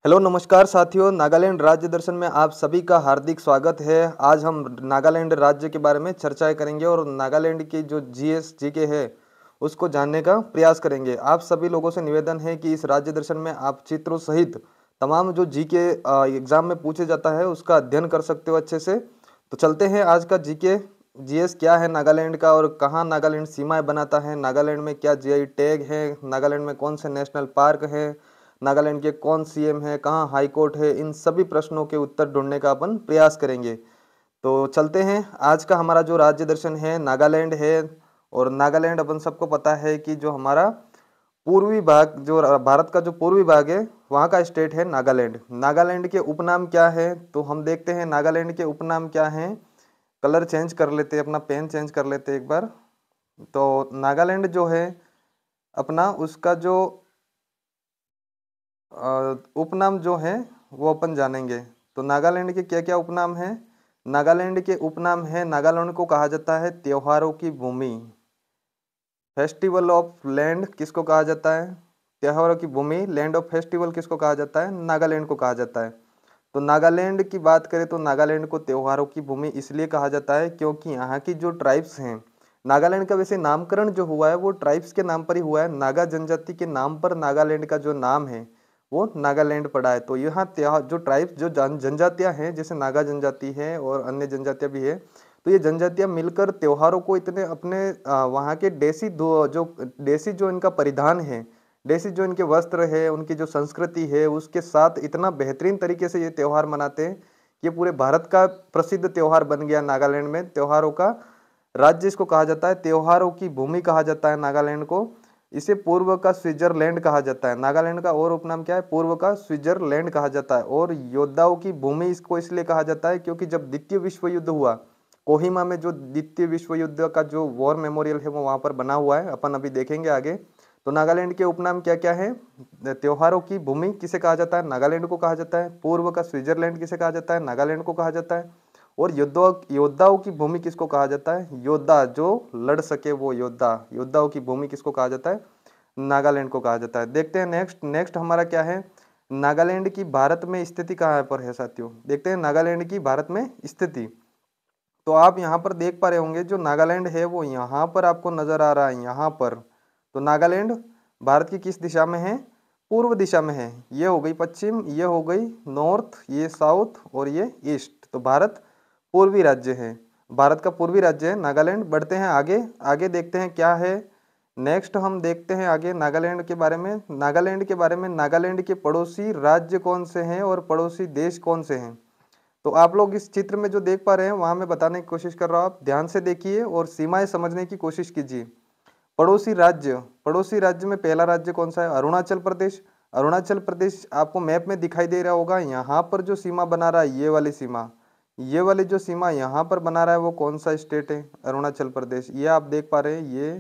Hello नमस्कार साथियों, नागालैंड राज्य दर्शन में आप सभी का हार्दिक स्वागत है। आज हम नागालैंड राज्य के बारे में चर्चाएं करेंगे और नागालैंड की जो जीएस जीके है उसको जानने का प्रयास करेंगे। आप सभी लोगों से निवेदन है कि इस राज्य दर्शन में आप चित्रों सहित तमाम जो जीके एग्जाम में पूछे जाता है उसका अध्ययन कर सकते हो अच्छे से। तो चलते हैं आज का जीके जीएस क्या है नागालैंड का और कहाँ नागालैंड सीमाएं बनाता है, नागालैंड में क्या जीआई टैग है, नागालैंड में कौन से नेशनल पार्क है, नागालैंड के कौन सीएम है, कहाँ हाई कोर्ट है, इन सभी प्रश्नों के उत्तर ढूंढने का अपन प्रयास करेंगे। तो चलते हैं। आज का हमारा जो राज्य दर्शन है नागालैंड है। और नागालैंड अपन सबको पता है कि जो हमारा पूर्वी भाग, जो भारत का जो पूर्वी भाग है वहाँ का स्टेट है नागालैंड। नागालैंड के उपनाम क्या है तो हम देखते हैं नागालैंड के उपनाम क्या हैं। कलर चेंज कर लेते हैं, अपना पेन चेंज कर लेते हैं एक बार। तो नागालैंड जो है अपना उसका जो उपनाम जो है वो अपन जानेंगे। तो नागालैंड के क्या क्या उपनाम हैं। नागालैंड के उपनाम है, नागालैंड को कहा जाता है त्योहारों की भूमि। फेस्टिवल ऑफ लैंड किसको कहा जाता है? त्योहारों की भूमि। लैंड ऑफ फेस्टिवल किसको कहा जाता है? नागालैंड को कहा जाता है। तो नागालैंड की बात करें तो नागालैंड को त्योहारों की भूमि इसलिए कहा जाता है क्योंकि यहाँ की जो ट्राइब्स हैं, नागालैंड का वैसे नामकरण जो हुआ है वो ट्राइब्स के नाम पर ही हुआ है। नागा जनजाति के नाम पर नागालैंड का जो नाम है वो नागालैंड पड़ा है। तो यहाँ त्योहार जो ट्राइब्स जो जनजातियाँ हैं, जैसे नागा जनजाति है और अन्य जनजातियाँ भी है, तो ये जनजातियाँ मिलकर त्योहारों को इतने अपने वहाँ के देसी जो इनका परिधान है, देसी जो इनके वस्त्र है, उनकी जो संस्कृति है, उसके साथ इतना बेहतरीन तरीके से ये त्यौहार मनाते हैं। ये पूरे भारत का प्रसिद्ध त्यौहार बन गया नागालैंड में। त्योहारों का राज्य इसको कहा जाता है, त्योहारों की भूमि कहा जाता है नागालैंड को। इसे पूर्व का स्विट्जरलैंड कहा जाता है। नागालैंड का और उपनाम क्या है? पूर्व का स्विट्जरलैंड कहा जाता है। और योद्धाओं की भूमि इसको इसलिए कहा जाता है क्योंकि जब द्वितीय विश्व युद्ध हुआ, कोहिमा में जो द्वितीय विश्व युद्ध का जो वॉर मेमोरियल है वो वहाँ पर बना हुआ है, अपन अभी देखेंगे आगे। तो नागालैंड के उपनाम क्या क्या है? त्योहारों की भूमि किसे कहा जाता है? नागालैंड को कहा जाता है। पूर्व का स्विट्जरलैंड किसे कहा जाता है? नागालैंड को कहा जाता है। और योद्धाओं की भूमि किसको कहा जाता है? योद्धा जो लड़ सके वो योद्धा, योद्धाओं की भूमि किसको कहा जाता है? नागालैंड को कहा जाता है। देखते हैं नेक्स्ट नेक्स्ट हमारा क्या है। नागालैंड की भारत में स्थिति कहाँ पर है साथियों? देखते हैं नागालैंड की भारत में स्थिति। तो आप यहाँ पर देख पा रहे होंगे जो नागालैंड है वो यहाँ पर आपको नजर आ रहा है, यहाँ पर। तो नागालैंड भारत की किस दिशा में है? पूर्व दिशा में है। ये हो गई पश्चिम, ये हो गई नॉर्थ, ये साउथ और ये ईस्ट। तो भारत पूर्वी राज्य है, भारत का पूर्वी राज्य है नागालैंड। बढ़ते हैं आगे, आगे देखते हैं क्या है। नेक्स्ट हम देखते हैं आगे नागालैंड के बारे में। नागालैंड के बारे में, नागालैंड के पड़ोसी राज्य कौन से हैं और पड़ोसी देश कौन से हैं। तो आप लोग इस चित्र में जो देख पा रहे हैं वहां मैं बताने की कोशिश कर रहा हूँ, आप ध्यान से देखिए और सीमाएं समझने की कोशिश कीजिए। पड़ोसी राज्य में पहला राज्य कौन सा है? अरुणाचल प्रदेश। अरुणाचल प्रदेश आपको मैप में दिखाई दे रहा होगा। यहाँ पर जो सीमा बना रहा है, ये वाली सीमा, ये वाली जो सीमा यहाँ पर बना रहा है वो कौन सा स्टेट है? अरुणाचल प्रदेश। ये आप देख पा रहे हैं ये,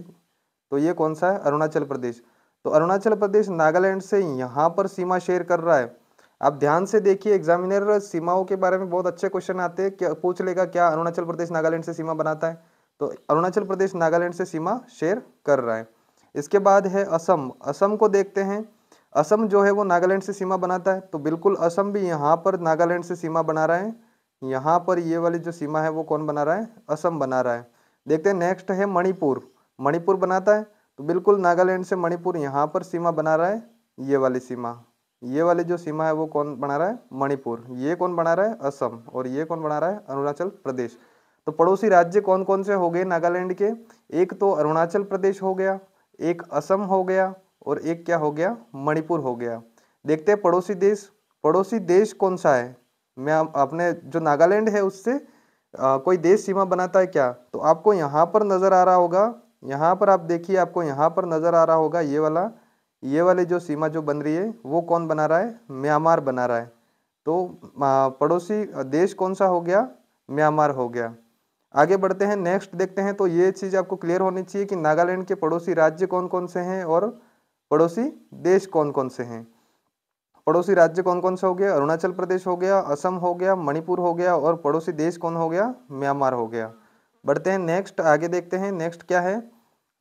तो ये कौन सा है? अरुणाचल प्रदेश। तो अरुणाचल प्रदेश नागालैंड से यहाँ पर सीमा शेयर कर रहा है। आप ध्यान से देखिए, एग्जामिनर सीमाओं के बारे में बहुत अच्छे क्वेश्चन आते हैं, क्या पूछ लेगा, क्या अरुणाचल प्रदेश नागालैंड से सीमा बनाता है? तो अरुणाचल प्रदेश नागालैंड से सीमा शेयर कर रहा है। इसके बाद है असम। असम को देखते हैं। असम जो है वो नागालैंड से सीमा बनाता है। तो बिल्कुल असम भी यहाँ पर नागालैंड से सीमा बना रहा है। यहाँ पर ये वाली जो सीमा है वो कौन बना रहा है? असम बना रहा है। देखते हैं नेक्स्ट है मणिपुर। मणिपुर बनाता है। तो बिल्कुल नागालैंड से मणिपुर यहाँ पर सीमा बना रहा है। ये वाली सीमा, ये वाली जो सीमा है वो कौन बना रहा है? मणिपुर। ये कौन बना रहा है? असम। और ये कौन बना रहा है? अरुणाचल प्रदेश। तो पड़ोसी राज्य कौन कौन से हो गए नागालैंड के? एक तो अरुणाचल प्रदेश हो गया, एक असम हो गया और एक क्या हो गया? मणिपुर हो गया। देखते हैं पड़ोसी देश। पड़ोसी देश कौन सा है? मैं अपने जो नागालैंड है उससे कोई देश सीमा बनाता है क्या? तो आपको यहाँ पर नजर आ रहा होगा, यहाँ पर आप देखिए, आपको यहाँ पर नजर आ रहा होगा ये वाली जो सीमा जो बन रही है वो कौन बना रहा है? म्यांमार बना रहा है। तो पड़ोसी देश कौन सा हो गया? म्यांमार हो गया। आगे बढ़ते हैं, नेक्स्ट देखते हैं। तो ये चीज आपको क्लियर होनी चाहिए कि नागालैंड के पड़ोसी राज्य कौन कौन से हैं और पड़ोसी देश कौन कौन से हैं। पड़ोसी राज्य कौन कौन से हो गया? अरुणाचल प्रदेश हो गया, असम हो गया, मणिपुर हो गया और पड़ोसी देश कौन हो गया? म्यांमार हो गया। बढ़ते हैं नेक्स्ट, आगे देखते हैं नेक्स्ट क्या है।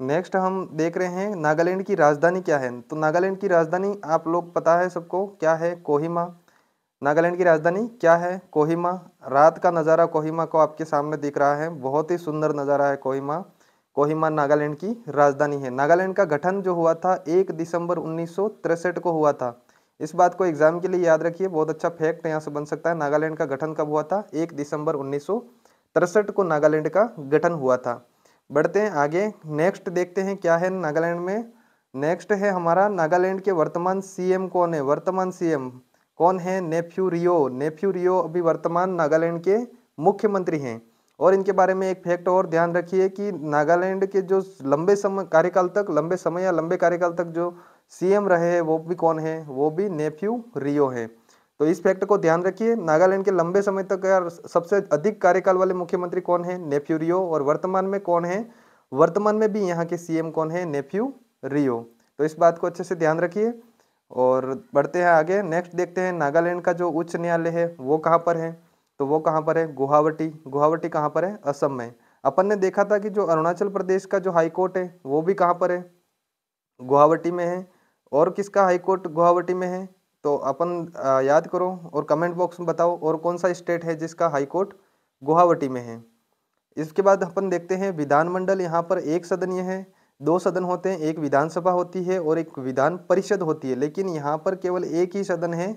नेक्स्ट हम देख रहे हैं नागालैंड की राजधानी क्या है। तो नागालैंड की राजधानी आप लोग पता है सबको क्या है, कोहिमा। नागालैंड की राजधानी क्या है, कोहिमा। रात का नज़ारा कोहिमा को आपके सामने दिख रहा है, बहुत ही सुंदर नज़ारा है कोहिमा। कोहिमा नागालैंड की राजधानी है। नागालैंड का गठन जो हुआ था 1 दिसंबर 1963 को हुआ था। इस बात को एग्जाम के लिए याद रखिए, बहुत अच्छा फैक्ट यहाँ से बन सकता है। नागालैंड का गठन कब हुआ था, 1 दिसंबर 1963 को नागालैंड का गठन हुआ था। बढ़ते हैं आगे, नेक्स्ट देखते हैं क्या है नागालैंड में। नेक्स्ट है हमारा नागालैंड के वर्तमान सीएम कौन है। वर्तमान सीएम कौन है, नेफ्यू रियो। नेफ्यू रियो अभी वर्तमान नागालैंड के मुख्यमंत्री हैं। और इनके बारे में एक फैक्ट और ध्यान रखिए कि नागालैंड के जो लंबे समय या लंबे कार्यकाल तक जो सीएम रहे हैं वो भी कौन है, वो भी नेफ्यू रियो है। तो इस फैक्ट को ध्यान रखिए, नागालैंड के लंबे समय तक यार सबसे अधिक कार्यकाल वाले मुख्यमंत्री कौन है, नेफ्यू रियो। और वर्तमान में कौन है, वर्तमान में भी यहाँ के सीएम कौन है, नेफ्यू रियो। तो इस बात को अच्छे से ध्यान रखिए। और बढ़ते हैं आगे, नेक्स्ट देखते हैं नागालैंड का जो उच्च न्यायालय है वो कहाँ पर है। तो वो कहाँ पर है, गुवाहाटी। गुवाहाटी कहाँ पर है, असम में। अपन ने देखा था कि जो अरुणाचल प्रदेश का जो हाई कोर्ट है वो भी कहाँ पर है, गुवाहाटी में है। और किसका हाई कोर्ट गुवाहाटी में है, तो अपन याद करो और कमेंट बॉक्स में बताओ और कौन सा स्टेट है जिसका हाई कोर्ट गुवाहाटी में है। इसके बाद अपन देखते हैं विधानमंडल। यहाँ पर एक सदनीय है, 2 सदन होते हैं, एक विधानसभा होती है और एक विधान परिषद होती है। लेकिन यहाँ पर केवल एक ही सदन है,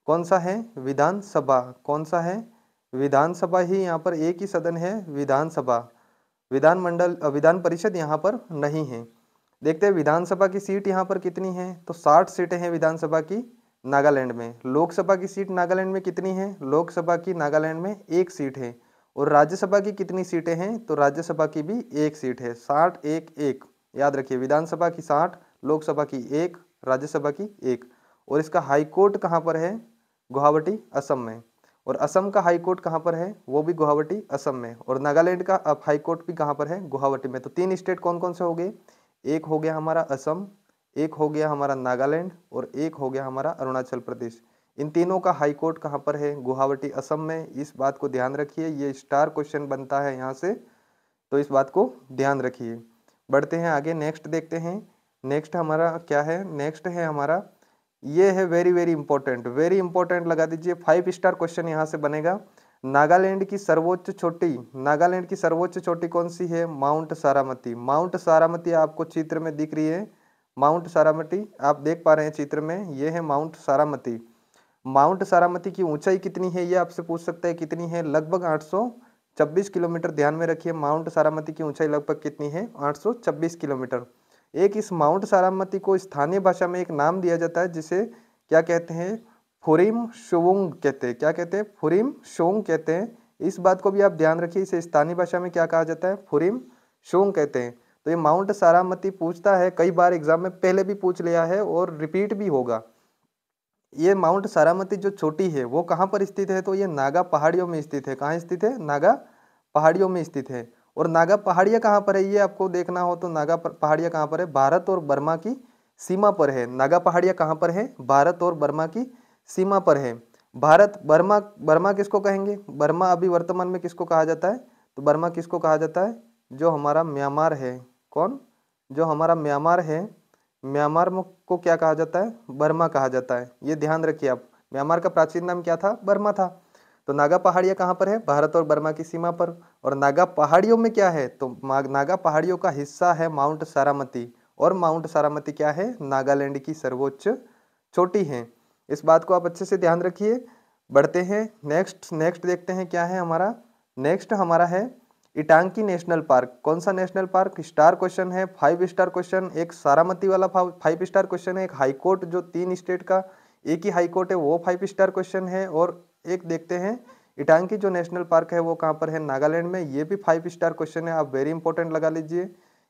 कौन सा है, विधानसभा। कौन सा है, विधानसभा ही यहाँ पर एक ही सदन है, विधानसभा। विधानमंडल विधान परिषद यहाँ पर नहीं है। देखते हैं विधानसभा की सीट यहाँ पर कितनी है, तो 60 सीटें हैं विधानसभा की नागालैंड में। लोकसभा की सीट नागालैंड में कितनी है, लोकसभा की नागालैंड में 1 सीट है। और राज्यसभा की कितनी सीटें हैं, तो राज्यसभा की भी 1 सीट है। 60-1-1 याद रखिए, विधानसभा की 60, लोकसभा की 1, राज्यसभा की 1। और इसका हाई कोर्ट कहाँ पर है, गुवाहाटी असम में। और असम का हाई कोर्ट कहाँ पर है, वो भी गुवाहाटी असम में। और नागालैंड का अब हाई कोर्ट भी कहाँ पर है, गुवाहाटी में। तो 3 स्टेट कौन कौन से हो गए, एक हो गया हमारा असम, एक हो गया हमारा नागालैंड और एक हो गया हमारा अरुणाचल प्रदेश। इन तीनों का हाई कोर्ट कहाँ पर है, गुवाहाटी असम में। इस बात को ध्यान रखिए, ये स्टार क्वेश्चन बनता है यहाँ से, तो इस बात को ध्यान रखिए। बढ़ते हैं आगे, नेक्स्ट देखते हैं। नेक्स्ट हमारा क्या है, नेक्स्ट है हमारा, ये है वेरी इंपॉर्टेंट लगा दीजिए। 5 स्टार क्वेश्चन यहाँ से बनेगा। नागालैंड की सर्वोच्च चोटी, नागालैंड की सर्वोच्च चोटी कौन सी है, माउंट सारामती। माउंट सारामती आपको चित्र में दिख रही है, माउंट सारामती आप देख पा रहे हैं चित्र में, ये है माउंट सारामती। माउंट सारामती की ऊंचाई कितनी है, ये आपसे पूछ सकता है कितनी है, लगभग 826 किलोमीटर। ध्यान में रखिए, माउंट सारामती की ऊंचाई लगभग कितनी है, 826 किलोमीटर। एक इस माउंट सारामती को स्थानीय भाषा में एक नाम दिया जाता है जिसे क्या कहते हैं, फुरिम शोवुंग कहते हैं। क्या कहते हैं, फुरिम शोंग कहते हैं। इस बात को भी आप ध्यान रखिए, इसे स्थानीय भाषा में क्या कहा जाता है, फुरिम शोंग कहते हैं। तो ये माउंट सारामती पूछता है, कई बार एग्जाम में पहले भी पूछ लिया है और रिपीट भी होगा। ये माउंट सारामती जो चोटी है वो कहाँ पर स्थित है, तो ये नागा पहाड़ियों में स्थित है। कहाँ स्थित है, नागा पहाड़ियों में स्थित है। और नागा पहाड़ियाँ कहाँ पर है, ये आपको देखना हो तो नागा पहाड़ियाँ कहाँ पर है, भारत और बर्मा की सीमा पर है। नागा पहाड़ियाँ कहाँ पर है, भारत और बर्मा की सीमा पर है। भारत बर्मा, बर्मा किसको कहेंगे, बर्मा अभी वर्तमान में किसको कहा जाता है, तो बर्मा किसको कहा जाता है, जो हमारा म्यांमार है। कौन, जो हमारा म्यांमार है, म्यांमार को क्या कहा जाता है, बर्मा कहा जाता है। ये ध्यान रखिए आप, म्यांमार का प्राचीन नाम क्या था, बर्मा था। तो नागा पहाड़ियाँ कहाँ पर है, भारत और बर्मा की सीमा पर। और नागा पहाड़ियों में क्या है, तो नागा पहाड़ियों का हिस्सा है माउंट सारामती। और माउंट सारामती क्या है, नागालैंड की सर्वोच्च चोटी है। इस बात को आप अच्छे से ध्यान रखिए। बढ़ते हैं नेक्स्ट देखते हैं क्या है हमारा। नेक्स्ट हमारा है इटांकी नेशनल पार्क। कौन सा नेशनल पार्क, स्टार क्वेश्चन है, 5 स्टार क्वेश्चन। एक सारामती वाला 5 स्टार क्वेश्चन है, एक हाई कोर्ट जो 3 स्टेट का एक ही हाई कोर्ट है वो 5 स्टार क्वेश्चन है। और एक देखते हैं इटांकी जो नेशनल पार्क है वो कहाँ पर है, नागालैंड में। ये भी 5 स्टार क्वेश्चन है, आप वेरी इंपॉर्टेंट लगा लीजिए,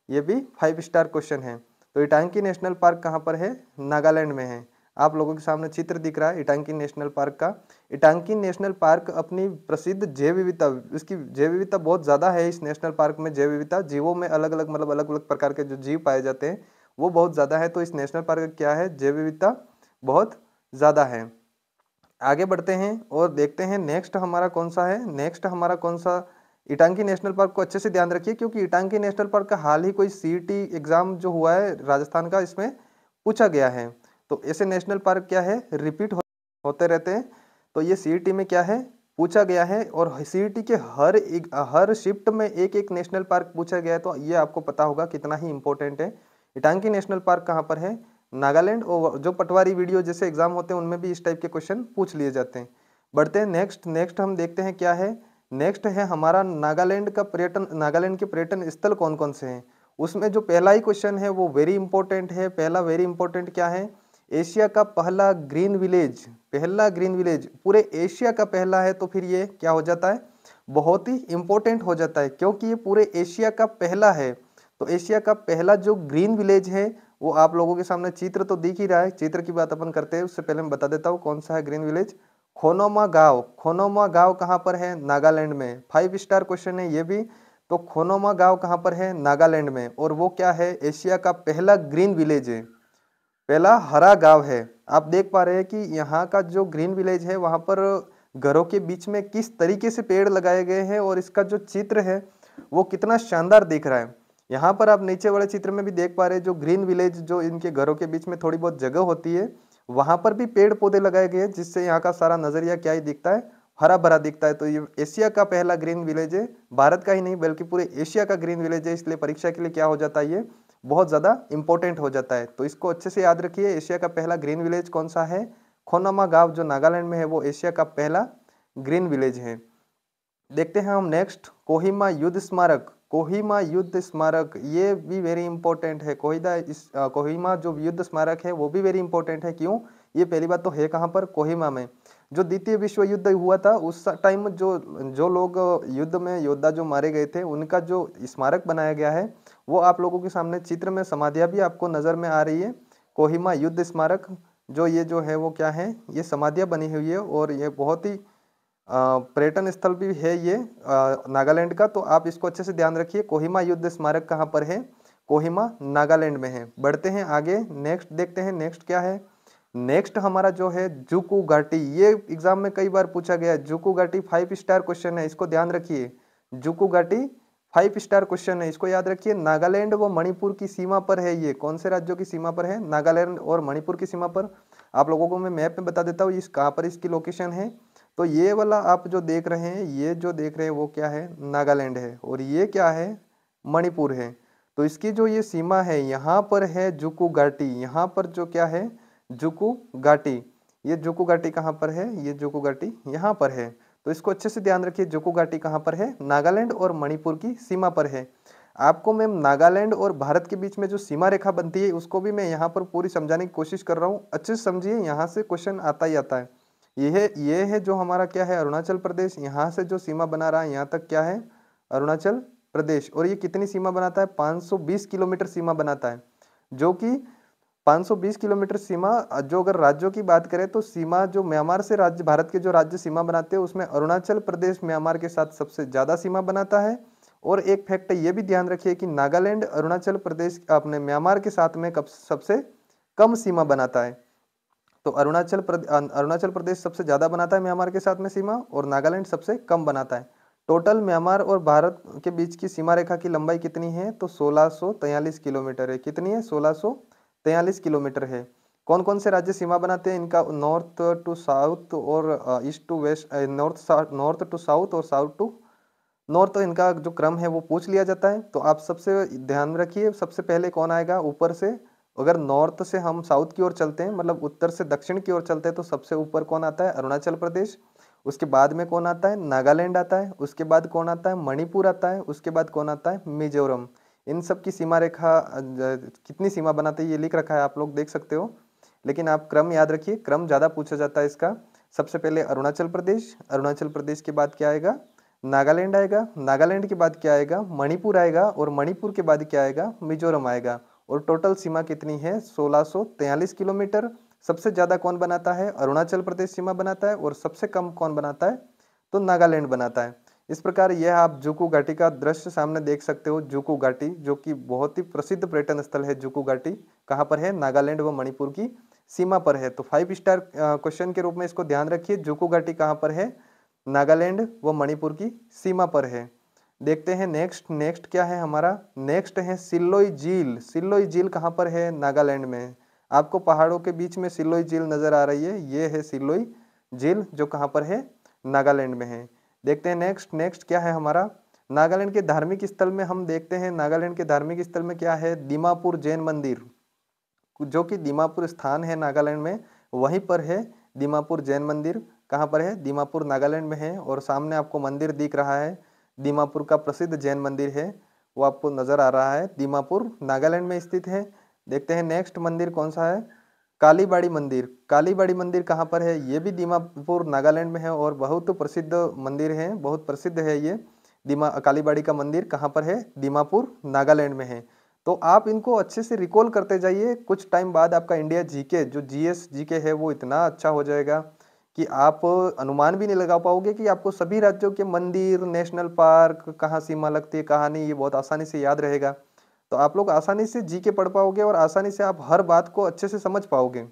ये भी 5 स्टार क्वेश्चन है। तो इटांकी नेशनल पार्क कहाँ पर है, नागालैंड में है। आप लोगों के सामने चित्र दिख रहा है इटांकी नेशनल पार्क का। इटांकी नेशनल पार्क अपनी प्रसिद्ध जैव विविधता, इसकी जैव विविधता बहुत ज़्यादा है। इस नेशनल पार्क में जैव विविधता, जीवों में अलग अलग प्रकार के जो जीव पाए जाते हैं वो बहुत ज़्यादा है। तो इस नेशनल पार्क क्या है, जैव विविधता बहुत ज़्यादा है। आगे बढ़ते हैं और देखते हैं नेक्स्ट हमारा कौन सा है। नेक्स्ट हमारा कौन सा इटांगी नेशनल पार्क को अच्छे से ध्यान रखिए, क्योंकि इटांगी नेशनल पार्क का हाल ही कोई सीईटी एग्जाम जो हुआ है राजस्थान का, इसमें पूछा गया है। तो ऐसे नेशनल पार्क क्या है, रिपीट होते रहते हैं। तो ये सीईटी में क्या है, पूछा गया है, और सीईटी के हर शिफ्ट में एक एक नेशनल पार्क पूछा गया है। तो ये आपको पता होगा कितना ही इंपॉर्टेंट है। इटांगी नेशनल पार्क कहाँ पर है, नागालैंड। और जो पटवारी वीडियो जैसे एग्जाम होते हैं उनमें भी इस टाइप के क्वेश्चन पूछ लिए जाते हैं। बढ़ते हैं नेक्स्ट हम देखते हैं क्या है। नेक्स्ट है हमारा नागालैंड का पर्यटन, नागालैंड के पर्यटन स्थल कौन कौन से हैं। उसमें जो पहला ही क्वेश्चन है वो वेरी इंपॉर्टेंट है। पहला वेरी इंपॉर्टेंट क्या है, एशिया का पहला ग्रीन विलेज, पहला ग्रीन विलेज पूरे एशिया का पहला है। तो फिर ये क्या हो जाता है, बहुत ही इंपॉर्टेंट हो जाता है, क्योंकि ये पूरे एशिया का पहला है। तो एशिया का पहला जो ग्रीन विलेज है वो आप लोगों के सामने चित्र तो दिख ही रहा है। चित्र की बात अपन करते हैं उससे पहले मैं बता देता हूँ कौन सा है ग्रीन विलेज। खोनोमा गांव, खोनोमा गांव कहाँ पर है, नागालैंड में। 5 स्टार क्वेश्चन है ये भी। तो खोनोमा गांव कहाँ पर है, नागालैंड में, और वो क्या है, एशिया का पहला ग्रीन विलेज है, पहला हरा गांव है। आप देख पा रहे हैं कि यहाँ का जो ग्रीन विलेज है वहां पर घरों के बीच में किस तरीके से पेड़ लगाए गए हैं, और इसका जो चित्र है वो कितना शानदार दिख रहा है। यहाँ पर आप नीचे वाले चित्र में भी देख पा रहे हैं, जो ग्रीन विलेज, जो इनके घरों के बीच में थोड़ी बहुत जगह होती है वहां पर भी पेड़ पौधे लगाए गए हैं, जिससे यहाँ का सारा नजरिया क्या ही दिखता है, हरा भरा दिखता है। तो ये एशिया का पहला ग्रीन विलेज है, भारत का ही नहीं बल्कि पूरे एशिया का ग्रीन विलेज है। इसलिए परीक्षा के लिए क्या हो जाता है, ये बहुत ज़्यादा इंपॉर्टेंट हो जाता है। तो इसको अच्छे से याद रखिए, एशिया का पहला ग्रीन विलेज कौन सा है, खोनामा गांव जो नागालैंड में है वो एशिया का पहला ग्रीन विलेज है। देखते हैं हम नेक्स्ट, कोहिमा युद्ध स्मारक, कोहिमा युद्ध स्मारक ये भी वेरी इंपॉर्टेंट है। कोहिमा जो युद्ध स्मारक है वो भी वेरी इंपॉर्टेंट है। क्यों, ये पहली बात तो है कहाँ पर, कोहिमा में। जो द्वितीय विश्व युद्ध हुआ था उस टाइम जो जो लोग युद्ध में योद्धा जो मारे गए थे उनका जो स्मारक बनाया गया है वो आप लोगों के सामने चित्र में, समाधियाँ भी आपको नज़र में आ रही है। कोहिमा युद्ध स्मारक जो ये जो है वो क्या है, ये समाधियाँ बनी हुई है, और ये बहुत ही पर्यटन स्थल भी है ये नागालैंड का। तो आप इसको अच्छे से ध्यान रखिए, कोहिमा युद्ध स्मारक कहाँ पर है, कोहिमा नागालैंड में है। बढ़ते हैं आगे, नेक्स्ट देखते हैं, नेक्स्ट क्या है। नेक्स्ट हमारा जो है जुकू घाटी, ये एग्जाम में कई बार पूछा गया है। जुकू घाटी 5 स्टार क्वेश्चन है, इसको ध्यान रखिए। जुकू घाटी 5 स्टार क्वेश्चन है, इसको याद रखिए। नागालैंड व मणिपुर की सीमा पर है, ये कौन से राज्यों की सीमा पर है, नागालैंड और मणिपुर की सीमा पर। आप लोगों को मैं मैप में बता देता हूँ इस कहाँ पर इसकी लोकेशन है। तो ये वाला आप जो देख रहे हैं, ये जो देख रहे हैं वो क्या है, नागालैंड है, और ये क्या है, मणिपुर है। तो इसकी जो ये सीमा है यहाँ पर है जुकू घाटी, यहाँ पर जो क्या है, जुकू घाटी। ये जुकू घाटी कहाँ पर है, ये जुकू घाटी यहाँ पर है। तो इसको अच्छे से ध्यान रखिए, जुकू घाटी कहाँ पर है, नागालैंड और मणिपुर की सीमा पर है। आपको मैं नागालैंड और भारत के बीच में जो सीमा रेखा बनती है उसको भी मैं यहाँ पर पूरी समझाने की कोशिश कर रहा हूँ। अच्छे से समझिए, यहाँ से क्वेश्चन आता ही आता है। ये है जो हमारा क्या है, अरुणाचल प्रदेश। यहाँ से जो सीमा बना रहा है यहाँ तक क्या है, अरुणाचल प्रदेश। और ये कितनी सीमा बनाता है, 520 किलोमीटर सीमा बनाता है। जो कि 520 किलोमीटर सीमा, जो अगर राज्यों की बात करें तो सीमा जो म्यांमार से राज्य, भारत के जो राज्य सीमा बनाते हैं उसमें अरुणाचल प्रदेश म्यांमार के साथ सबसे ज़्यादा सीमा बनाता है। और एक फैक्ट ये भी ध्यान रखिए कि नागालैंड अरुणाचल प्रदेश अपने म्यांमार के साथ में सबसे कम सीमा बनाता है। तो अरुणाचल प्रदेश सबसे ज़्यादा बनाता है म्यांमार के साथ में सीमा, और नागालैंड सबसे कम बनाता है। टोटल म्यांमार और भारत के बीच की सीमा रेखा की लंबाई कितनी है, तो 1643 किलोमीटर है। कितनी है, 1643 किलोमीटर है। कौन कौन से राज्य सीमा बनाते हैं, इनका नॉर्थ टू साउथ और east to west, north to south और साउथ टू नॉर्थ, इनका जो क्रम है वो पूछ लिया जाता है। तो आप सबसे ध्यान रखिए, सबसे पहले कौन आएगा ऊपर से, अगर नॉर्थ से हम साउथ की ओर चलते हैं, मतलब उत्तर से दक्षिण की ओर चलते हैं, तो सबसे ऊपर कौन आता है, अरुणाचल प्रदेश। उसके बाद में कौन आता है, नागालैंड आता है। उसके बाद कौन आता है, मणिपुर आता है। उसके बाद कौन आता है, मिजोरम। इन सब की सीमा रेखा कितनी सीमा बनाते हैं ये लिख रखा है, आप लोग देख सकते हो। लेकिन आप क्रम याद रखिए, क्रम ज़्यादा पूछा जाता है इसका। सबसे पहले अरुणाचल प्रदेश, अरुणाचल प्रदेश के बाद क्या आएगा, नागालैंड आएगा। नागालैंड के बाद क्या आएगा, मणिपुर आएगा। और मणिपुर के बाद क्या आएगा, मिजोरम आएगा। और टोटल सीमा कितनी है, 1643 किलोमीटर। सबसे ज़्यादा कौन बनाता है, अरुणाचल प्रदेश सीमा बनाता है, और सबसे कम कौन बनाता है, तो नागालैंड बनाता है। इस प्रकार यह आप जुकू घाटी का दृश्य सामने देख सकते हो। जुकू घाटी जो कि बहुत ही प्रसिद्ध पर्यटन स्थल है, जुकू घाटी कहाँ पर है, नागालैंड व मणिपुर की सीमा पर है। तो 5 स्टार क्वेश्चन के रूप में इसको ध्यान रखिए, जुकू घाटी कहाँ पर है, नागालैंड व मणिपुर की सीमा पर है। देखते हैं नेक्स्ट क्या है हमारा, नेक्स्ट है सिल्लोई झील। सिल्लोई झील कहाँ पर है, नागालैंड में। आपको पहाड़ों के बीच में सिल्लोई झील नजर आ रही है, ये है सिल्लोई झील जो कहाँ पर है, नागालैंड में है। देखते हैं नेक्स्ट क्या है हमारा, नागालैंड के धार्मिक स्थल में हम देखते हैं, नागालैंड के धार्मिक स्थल में क्या है, दीमापुर जैन मंदिर, जो कि दीमापुर स्थान है नागालैंड में, वहीं पर है दीमापुर जैन मंदिर। कहाँ पर है, दीमापुर नागालैंड में है। और सामने आपको मंदिर दिख रहा है, दीमापुर का प्रसिद्ध जैन मंदिर है, वो आपको नजर आ रहा है, दीमापुर नागालैंड में स्थित है। देखते हैं नेक्स्ट मंदिर कौन सा है, कालीबाड़ी मंदिर। कालीबाड़ी मंदिर कहाँ पर है, ये भी दीमापुर नागालैंड में है और बहुत प्रसिद्ध मंदिर है, बहुत प्रसिद्ध है ये। कालीबाड़ी का मंदिर कहाँ पर है, दीमापुर नागालैंड में है। तो आप इनको अच्छे से रिकॉल करते जाइए, कुछ टाइम बाद आपका इंडिया जीके जो जीएस जीके है वो इतना अच्छा हो जाएगा कि आप अनुमान भी नहीं लगा पाओगे कि आपको सभी राज्यों के मंदिर, नेशनल पार्क, कहाँ सीमा लगती है कहाँ नहीं, ये बहुत आसानी से याद रहेगा। तो आप लोग आसानी से जीके पढ़ पाओगे और आसानी से आप हर बात को अच्छे से समझ पाओगे।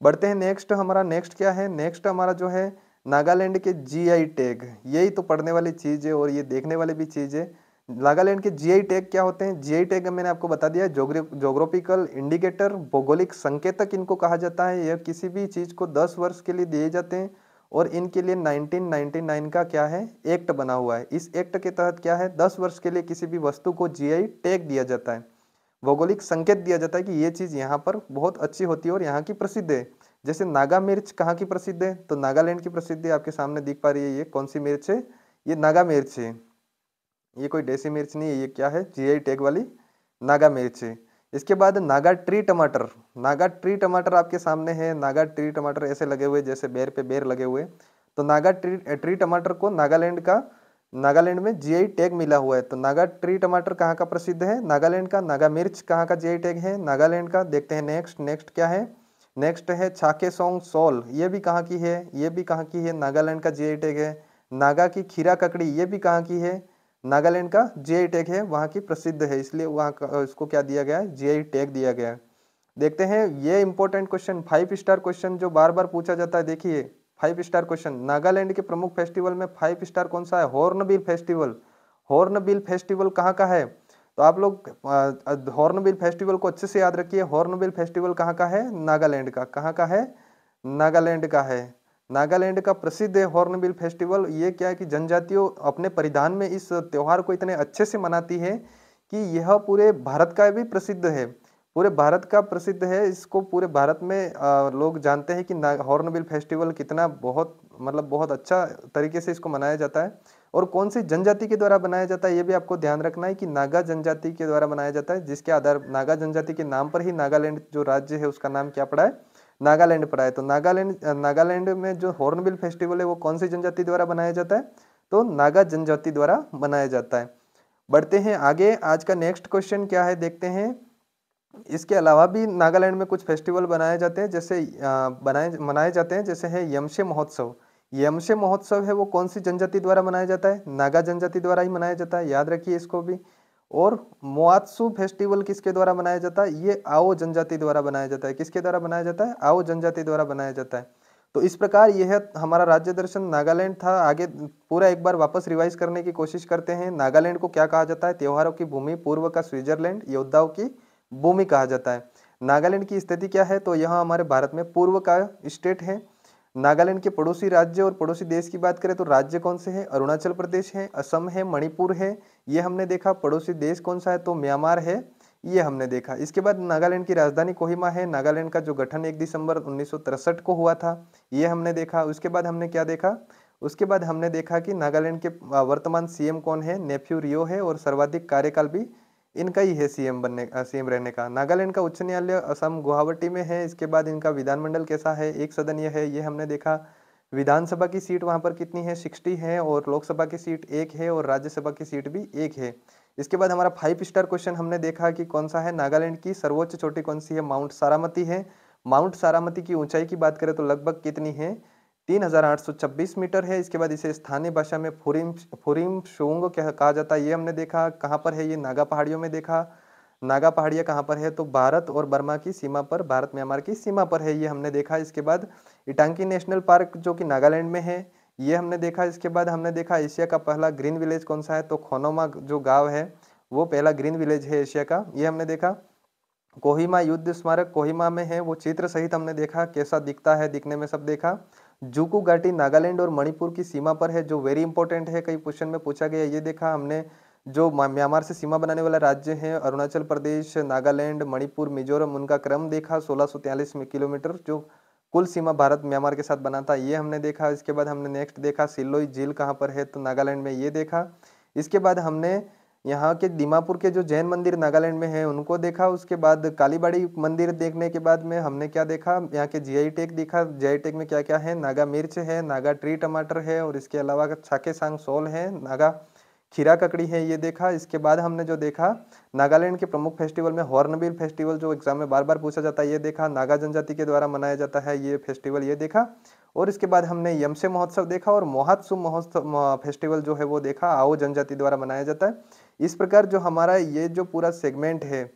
बढ़ते हैं नेक्स्ट, हमारा नेक्स्ट क्या है, नेक्स्ट हमारा जो है नागालैंड के जीआई टैग। यही तो पढ़ने वाली चीज़ है और ये देखने वाली भी चीज़ है। नागालैंड के जीआई टैग क्या होते हैं, जीआई टैग मैंने आपको बता दिया, जोग्राफिकल इंडिकेटर, भौगोलिक संकेतक इनको कहा जाता है। यह किसी भी चीज़ को 10 वर्ष के लिए दिए जाते हैं और इनके लिए 1999 का क्या है, एक्ट बना हुआ है। इस एक्ट के तहत क्या है, 10 वर्ष के लिए किसी भी वस्तु को जीआई टैग दिया जाता है, भौगोलिक संकेत दिया जाता है कि ये चीज़ यहाँ पर बहुत अच्छी होती है और यहाँ की प्रसिद्ध है। जैसे नागा मिर्च कहाँ की प्रसिद्ध है, तो नागालैंड की प्रसिद्ध है, आपके सामने दिख पा रही है, ये कौन सी मिर्च है, ये नागा मिर्च है, ये कोई देसी मिर्च नहीं है, ये क्या है, जीआई टैग वाली नागा मिर्च है। इसके बाद नागा ट्री टमाटर, नागा ट्री टमाटर आपके सामने है, नागा ट्री टमाटर ऐसे लगे हुए जैसे बेर पे बेर लगे हुए। तो नागा ट्री टमाटर को नागालैंड में जीआई टैग मिला हुआ है। तो नागा ट्री टमाटर कहाँ का प्रसिद्ध है, नागालैंड का। नागा मिर्च कहाँ का जीआई टैग है, नागालैंड का। देखते हैं नेक्स्ट क्या है, नेक्स्ट है छाकेसोंग सॉल, ये भी कहाँ की है, ये भी कहाँ की है, नागालैंड का जीआई टैग है। नागा की खीरा ककड़ी, ये भी कहाँ की है, नागालैंड का जीआई टैग है, वहाँ की प्रसिद्ध है, इसलिए वहाँ का इसको क्या दिया गया है, जीआई टैग दिया गया है। देखते हैं ये इंपॉर्टेंट क्वेश्चन, 5 स्टार क्वेश्चन जो बार बार पूछा जाता है। देखिए 5 स्टार क्वेश्चन, नागालैंड के प्रमुख फेस्टिवल में 5 स्टार कौन सा है, हॉर्नबिल फेस्टिवल। हॉर्नबिल फेस्टिवल कहाँ का है, तो आप लोग हॉर्नबिल फेस्टिवल को अच्छे से याद रखिए। हॉर्नबिल फेस्टिवल कहाँ का है, नागालैंड का। कहाँ का है, नागालैंड का है। नागालैंड का प्रसिद्ध है हॉर्नबिल फेस्टिवल। ये क्या है कि जनजातियों अपने परिधान में इस त्योहार को इतने अच्छे से मनाती है कि यह पूरे भारत का भी प्रसिद्ध है, पूरे भारत का प्रसिद्ध है। इसको पूरे भारत में लोग जानते हैं कि हॉर्नबिल फेस्टिवल कितना बहुत अच्छा तरीके से इसको मनाया जाता है। और कौन सी जनजाति के द्वारा बनाया जाता है ये भी आपको ध्यान रखना है कि नागा जनजाति के द्वारा बनाया जाता है, जिसके आधार नागा जनजाति के नाम पर ही नागालैंड जो राज्य है उसका नाम क्या पड़ा है, नागालैंड पड़ा है। तो नागालैंड में जो हॉर्नबिल फेस्टिवल है वो कौन सी जनजाति द्वारा बनाया जाता है, तो नागा जनजाति द्वारा बनाया जाता है। बढ़ते हैं आगे, आज का नेक्स्ट क्वेश्चन क्या है देखते हैं। इसके अलावा भी नागालैंड में कुछ फेस्टिवल बनाए जाते हैं, जैसे मनाए जाते हैं, जैसे है यमशे महोत्सव। यमशे महोत्सव है वो कौन सी जनजाति द्वारा मनाया जाता है, नागा जनजाति द्वारा ही मनाया जाता है, याद रखिए इसको भी। और मोआत्सु फेस्टिवल किसके द्वारा मनाया जाता है, ये आओ जनजाति द्वारा बनाया जाता है। किसके द्वारा बनाया जाता है, आओ जनजाति द्वारा बनाया जाता है। तो इस प्रकार यह हमारा राज्य दर्शन नागालैंड था। आगे पूरा एक बार वापस रिवाइज करने की कोशिश करते हैं। नागालैंड को क्या कहा जाता है, त्योहारों की भूमि, पूर्व का स्विट्जरलैंड, योद्धाओं की भूमि कहा जाता है। नागालैंड की स्थिति क्या है, तो यह हमारे भारत में पूर्व का स्टेट है। नागालैंड के पड़ोसी राज्य और पड़ोसी देश की बात करें तो राज्य कौन से हैं, अरुणाचल प्रदेश है, असम है, मणिपुर है, ये हमने देखा। पड़ोसी देश कौन सा है, तो म्यांमार है, ये हमने देखा। इसके बाद नागालैंड की राजधानी कोहिमा है। नागालैंड का जो गठन 1 दिसंबर 1963 को हुआ था, ये हमने देखा। उसके बाद हमने क्या देखा, उसके बाद हमने देखा कि नागालैंड के वर्तमान सीएम कौन है, नेफ्यू रियो है, और सर्वाधिक कार्यकाल भी इनका ही है सीएम रहने का। नागालैंड का उच्च न्यायालय असम गुवाहाटी में है। इसके बाद इनका विधानमंडल कैसा है, एक सदनीय है, ये हमने देखा। विधानसभा की सीट वहां पर कितनी है, 60 है, और लोकसभा की सीट 1 है, और राज्यसभा की सीट भी 1 है। इसके बाद हमारा 5 स्टार क्वेश्चन हमने देखा कि कौन सा है, नागालैंड की सर्वोच्च चोटी कौन सी है, माउंट सारामती है। माउंट सारामती की ऊंचाई की बात करें तो लगभग कितनी है, 3826 मीटर है। इसके बाद इसे स्थानीय भाषा में फुरिम शोंग कहा जाता है, ये हमने देखा। कहाँ पर है ये, नागा पहाड़ियों में देखा। नागा पहाड़ियाँ कहाँ पर है, तो भारत और बर्मा की सीमा पर, भारत म्यांमार की सीमा पर है, ये हमने देखा। इसके बाद इटांकी नेशनल पार्क जो कि नागालैंड में है, ये हमने देखा। इसके बाद हमने देखा एशिया का पहला ग्रीन विलेज कौन सा है, तो खोनोमा जो गांव है वो पहला ग्रीन विलेज है एशिया का, ये हमने देखा। कोहिमा युद्ध स्मारक कोहिमा में है, वो चित्र सहित हमने देखा कैसा दिखता है, दिखने में सब देखा। जुकू घाटी नागालैंड और मणिपुर की सीमा पर है, जो वेरी इंपॉर्टेंट है, कई क्वेश्चन में पूछा गया, ये देखा हमने। जो म्यांमार से सीमा बनाने वाला राज्य है अरुणाचल प्रदेश, नागालैंड, मणिपुर, मिजोरम, उनका क्रम देखा। 1643 किलोमीटर जो कुल सीमा भारत म्यांमार के साथ बना था, ये हमने देखा। इसके बाद हमने नेक्स्ट देखा सिल्लोई झील कहाँ पर है, तो नागालैंड में, ये देखा। इसके बाद हमने यहाँ के दीमापुर के जो जैन मंदिर नागालैंड में है उनको देखा। उसके बाद कालीबाड़ी मंदिर देखने के बाद में हमने क्या देखा, यहाँ के जीआई टैग देखा। जीआई टैग में क्या क्या है, नागा मिर्च है, नागा ट्री टमाटर है, और इसके अलावा छाके सांग सोल है, नागा खीरा ककड़ी है, ये देखा। इसके बाद हमने जो देखा नागालैंड के प्रमुख फेस्टिवल में हॉर्नबिल फेस्टिवल, जो एग्जाम में बार बार पूछा जाता है, ये देखा। नागा जनजाति के द्वारा मनाया जाता है ये फेस्टिवल, ये देखा। और इसके बाद हमने यमसे महोत्सव देखा और मोहात्सु महोत्सव फेस्टिवल जो है वो देखा, आओ जनजाति द्वारा मनाया जाता है। इस प्रकार जो हमारा ये जो पूरा सेगमेंट है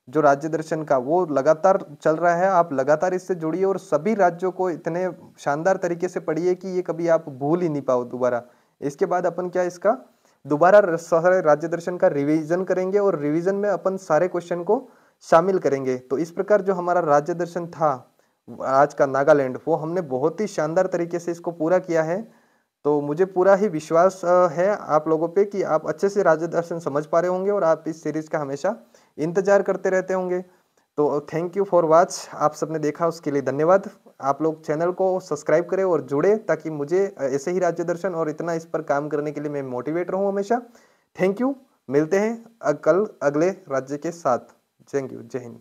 जो राज्य दर्शन का, वो लगातार चल रहा है। आप लगातार इससे जुड़िए और सभी राज्यों को इतने शानदार तरीके से पढ़िए कि ये कभी आप भूल ही नहीं पाओ दोबारा। इसके बाद अपन क्या इसका दोबारा सारे राज्य दर्शन का रिवीजन करेंगे और रिवीजन में अपन सारे क्वेश्चन को शामिल करेंगे। तो इस प्रकार जो हमारा राज्य दर्शन था आज का नागालैंड, वो हमने बहुत ही शानदार तरीके से इसको पूरा किया है। तो मुझे पूरा ही विश्वास है आप लोगों पे कि आप अच्छे से राज्य दर्शन समझ पा रहे होंगे और आप इस सीरीज का हमेशा इंतजार करते रहते होंगे। तो थैंक यू फॉर वॉच, आप सबने देखा उसके लिए धन्यवाद। आप लोग चैनल को सब्सक्राइब करें और जुड़े, ताकि मुझे ऐसे ही राज्य दर्शन और इतना इस पर काम करने के लिए मैं मोटिवेट रहूं हमेशा। थैंक यू, मिलते हैं कल अगले राज्य के साथ। थैंक यू, जय हिंद।